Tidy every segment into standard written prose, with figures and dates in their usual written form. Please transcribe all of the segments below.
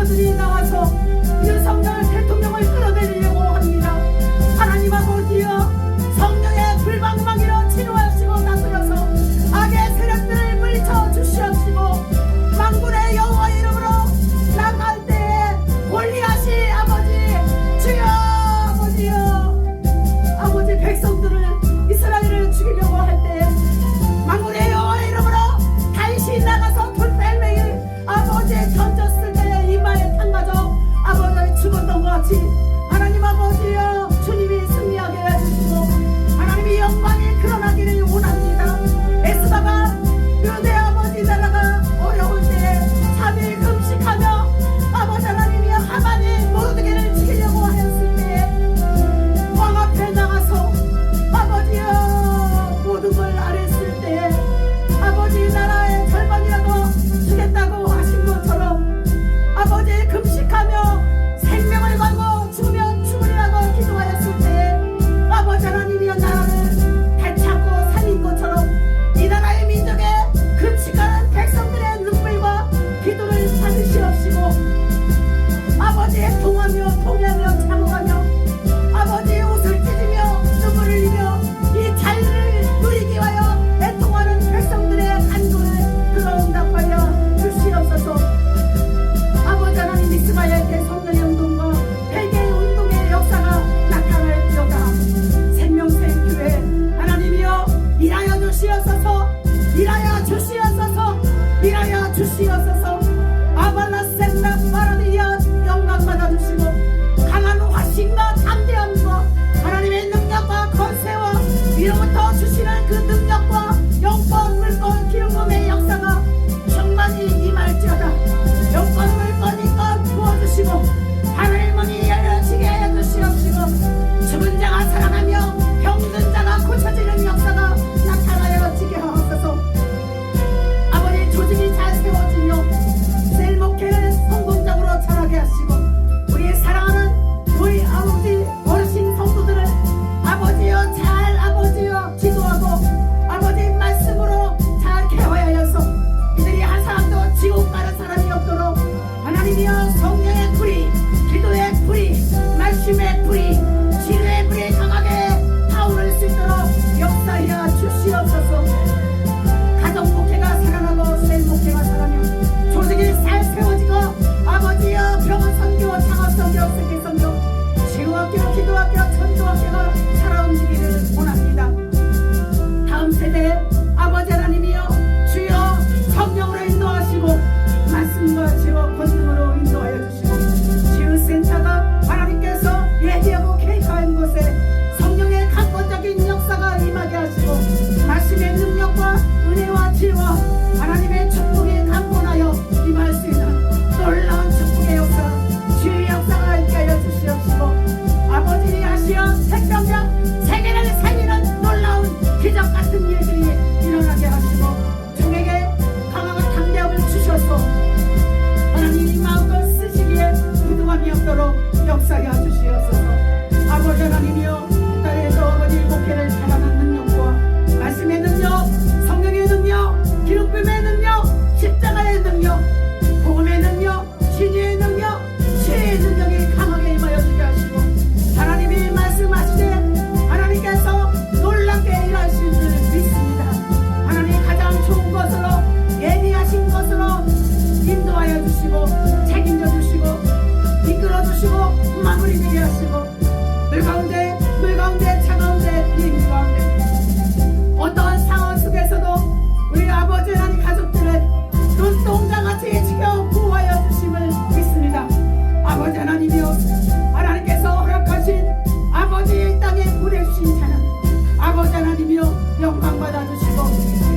저들이 나와서 윤석열 대통령을 끌어내리려고 합니다. 하나님 아버지여, 성령의 불방망이로 치료하시고 다스려서 악의 세력들을 물리쳐 주시옵시고, 만군의 여호와 이름으로 나갈 때에 골리앗이 아버지 주여 아버지여, 아버지 백성들을 이스라엘을 죽이려고 할 때에 만군의 여호와 이름으로 다윗이 나가서 돌벨매일 아버지 던졌을 때에 이마에 탕가져 아버지 죽었던 것 같이 하나님 아버지여, 주님이 승리하게 해주시고 하나님이 영광이 드러나기를 원합니다. 에스더가 유대 아버지 나라가 어려울 때에 3일 금식하며 아버지 하나님이 하만이 모르드게를 죽이려고 하였을 때에 왕 앞에 나가서 아버지여 모든 걸 아랬을 때에 아버지 나라의 절반이라도 주겠다고 하신 것처럼 아버지 금식하며 생명을 걸고 죽으면 죽으리라고 기도하였을 때에 아버지 하나님이여 나라를 되찾고 살린 것처럼 이 나라의 민족의 금식하는 백성들의 눈물과 기도를 받으시옵시고 아버지 통하며 참아가며 아버지 옷을 찢으며 눈물을 흘리며 이 자유를 누리기 위하여 애통하는 백성들의 간구를 들어응답하여 주시옵소서. 아버지 하나님, 이스마엘 대성령의 운동과 회개의 운동의 역사가 나타날지어다. 생명생 교회 하나님이여 일하여 주시옵소서, 일하여 주시옵소서, 일하여 주시옵소서. 아발라센나 바라디아 영광 받아주시고 강한 화신과 담대함과 하나님의 능력과 권세와 위로부터 주시는 그 능력과 영권 물권 기름금의 역사가 충만히 임할지어다. 영권 물권이껏 부어주시고 하늘의 문이 열려지게 해주시옵시고 죽은 자가 살아나며 병든 자가 고쳐지는 역사가 나타나여지게 하옵소서. 아버지 조직이 잘 세워지며 셀 목회를 성공적으로 잘하게 하시고 우리의 사랑하는 우리 아버지 어르신 성도들을 아버지여 잘 아버지여 기도하고 아버지 말씀으로 잘 개화하여서 이들이 한 사람도 지옥 가는 사람이 없도록 하나님이여 성령의 불이, 기도의 불이, 말씀의 불이, 치료의 불이 강하게 타오를 수 있도록 역사하여 주시옵소서. 가정 목회가 살아나고 셀 목회가 살아나며 조직이 잘 세워지고 아버지여 병원 선교, 창업 선교, 세계 선교, 치유학교, 기도학교, 전도학교가 살아 움직이기를 원합니다. 다음 세대에 아버지 하나님이여 주여 성령으로 인도하시고 말씀과 지혜와 권능으로 인도하여 주시고 치유센터가 하나님께서 예비하고 계획한 곳에 성령의 강권적인 역사가 임하게 하시고 말씀의 능력과 은혜와 지혜와 하나님의 축복이 강권하여 임할 수 있는 놀라운 축복의 역사, 주의 역사가 있게 하여 주시옵시고 아버지 하시어 생명력 세계를 살리는 놀라운 기적 같은 일들이 일어나게 하시고 종에게 강함과 담대함을 주셔서 하나님이 마음껏 쓰시기에 부족함이 없도록 역사하여 주시옵소서. 아버지 하나님이여 딸에도 아버지 목회를 잘하는 능력과 말씀의 능력, 성령의 능력, 기름붐의 능력, 십자가의 능력, 복음의 능력, 진리의 능력, 지혜의 능력이 강하게 임하여 주게 하시고 하나님이 말씀하시되 하나님께서 놀랍게 일하신 줄 믿습니다. 하나님 가장 좋은 것으로 예비하신 것으로 인도하여 주시고 책임져 주시고 이끌어 주시고 마무리 되게 하시고 물 가운데 차가운데 비행기 가운데 어떠한 상황 속에서도 우리 아버지 하나님 가족들을 눈동자같이 지켜 구하여 주심을 믿습니다. 아버지 하나님이여 하나님께서 허락하신 아버지의 땅에 보내주신 자는 아버지 하나님이여 영광 받아주시고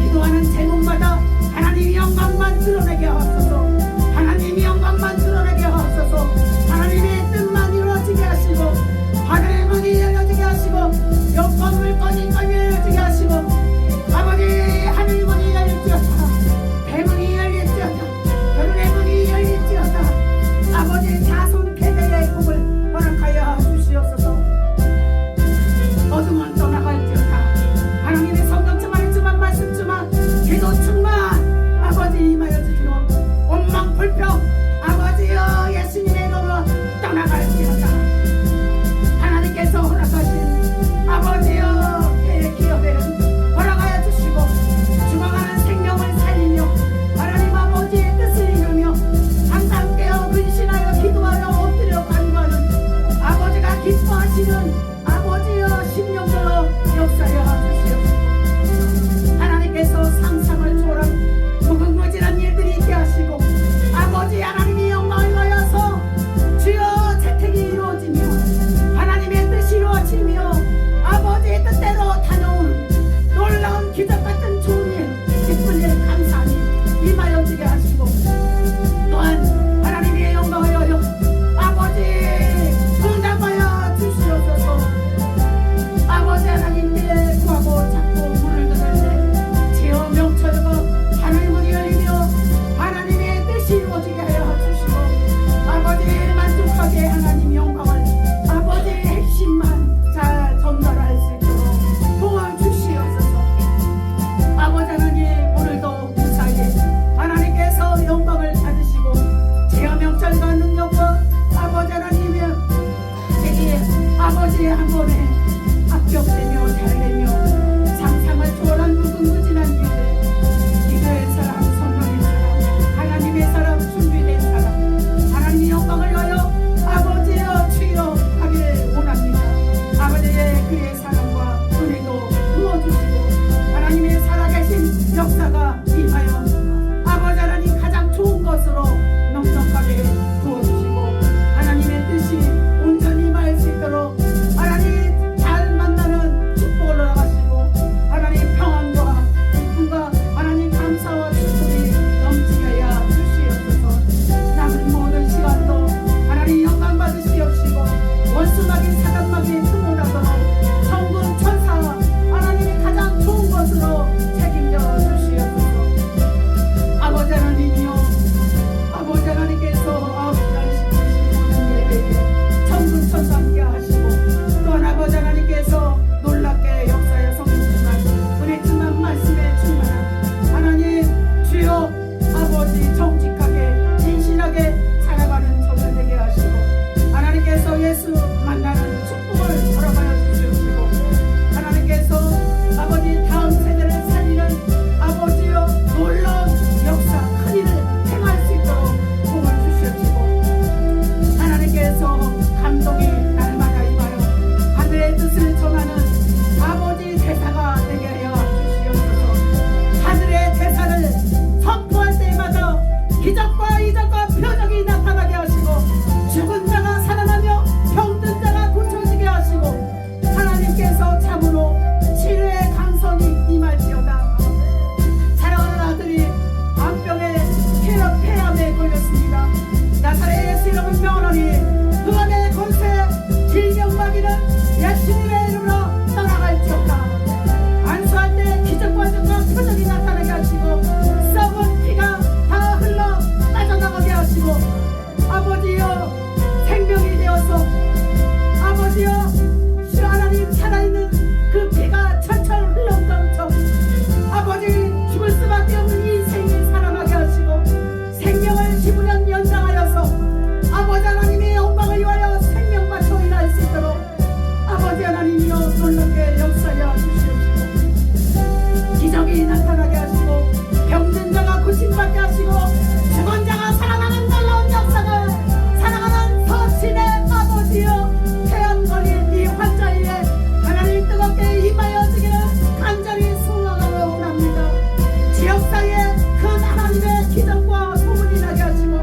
기도하는 제목마다 하나님이 영광만 드러내게 하옵소서. 하나님이 영광만 드러내게 하옵소서. 하나님의 뜻만 이루어지게 하시고 하나님 영광을 아버지의 핵심만 잘 전달할 수 있도록 도와주시옵소서. 아버지 하나님, 오늘도 무사히 하나님께서 영광을 받으시고 제어 명철과 능력과 아버지 하나님의 되게 아버지의 한 번에 합격되며 잘되며 상상을 초월한 무궁무진한 일들, 기도의 사람, 성령의 사람, 하나님의 사람, 준비된 사람, 하나님의 영광을 위하여 아버지여 주여 하기를 원합니다. 아버지의 그의 사랑과 은혜도 부어주시고 하나님의 살아계신 역사가 임하여 아버지 하나님 가장 좋은 것으로 넉넉하게 부어주시고 하나님의 뜻이 온전히 임할 수 있도록 하나님 잘 만나는 축복을 나가시고 하나님 평안과 기쁨과 하나님 감사와 축복이 넘치게 하여 주시옵소서. 남은 모든 시간도 하나님 영광 받으시옵시고 원수막이 사단막이 흠모나도록 성군 천사 하나님이 가장 좋은 것으로 책임져 주시옵소서. 아버지 하나님이여, 아버지 하나님께서 아홉 달씩 주신 예배에 천군 천사 함께 하시고 또한 아버지 하나님께서 놀랍게 역사에 성공지만 은혜지만 말씀에 충만한 하나님 주여 아버지 정직하게 진실하게 살아가는 저들 되게 하시고 하나님께서 예수 만나는 축복을 허락하여 주시옵시고 하나님께서 아버지 다음 세대를 살리는 아버지여 놀라운 역사 큰 일을 행할 수 있도록 복을 주시옵시고 하나님께서 감동이 날마다 임하여 하늘의 뜻을 전하는 아버지 대사가 되게 하여 주시옵소서. 하늘의 대사를 선포할 때마다 기적과 이적과 표적이 나타나게 하시고 죽은 자가 살아나며 병든 자가 고쳐지게 하시고 하나님께서 참으로 치료의 강선이 임할지어다. 사랑하는 아들이 암병에 폐암에 걸렸습니다. 나사렛 예수 이름은 명하노니 그 안에 권세 질병마귀는 예수님의 이름으로 떠나갈지어다. 안수할 때 기적과 증거 표적이 나타나게 하시고 썩은 피가 다 흘러 빠져나가게 하시고 아버지여 생명이 되어서 아버지여 주 하나님 살아있는 그 피가 철철 흘러넘쳐 아버지 죽을 수밖에 없는 인생이 살아나게 하시고 생명을 15년 연장하여서 아버지 하나님의 영광을 위하여 생명 바쳐 일할 수 있도록 아버지 하나님이여 놀랍게 역사하여 주시옵시고 기적이 나타나게 하시고 병든 자가 고침받게 하시고 죽은 자가 살아나는 놀라운 역사가 사랑하는 서신의 아버지여 폐암 걸린 이 환자에게 하나님 뜨겁게 임하여 주기를 간절히 소망하며 원합니다. 지역사회에 큰 하나님의 기적과 소문이 나게 하시고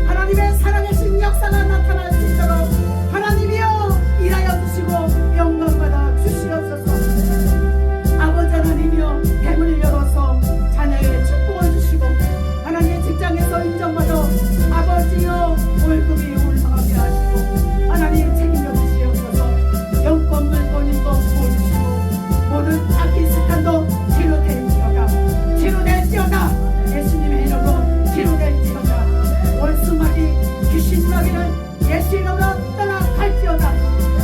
하나님의 살아계신 역사가 나타날 수 있도록 하나님이여 일하여 주시고 영광받아 주시옵소서. 아버지 하나님이여 대문을 열어서 자녀의 축복을 주시고 하나님의 직장에서 인정받아 아버지여 월급이 올라가게 하시고 하나님 책임져 주시옵소서. 영권 물권 인권 보여주시고 모든 파키스탄도 치료될지어다. 치료될지어다. 예수님의 이름으로 치료될지어다. 원수마귀 귀신마귀는 예수 이름으로 떠나갈지어다.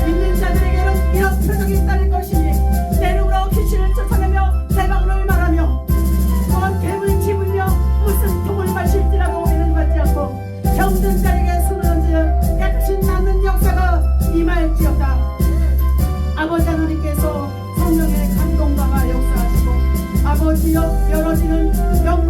믿는 자들에게는 이런 표적이 따를 것이니 내 이름으로 귀신을 쫓아내며 대방을 말하며 또한 뱀을 집으며 무슨 통을 마실지라고 이런 받지 않고 병든 자에게 손을 얹으며 깨끗이 낫는 역사가 임할지어다. 아버지 하나님께서 성령의 감동과가 역사하시고 아버지여 열어지는 영광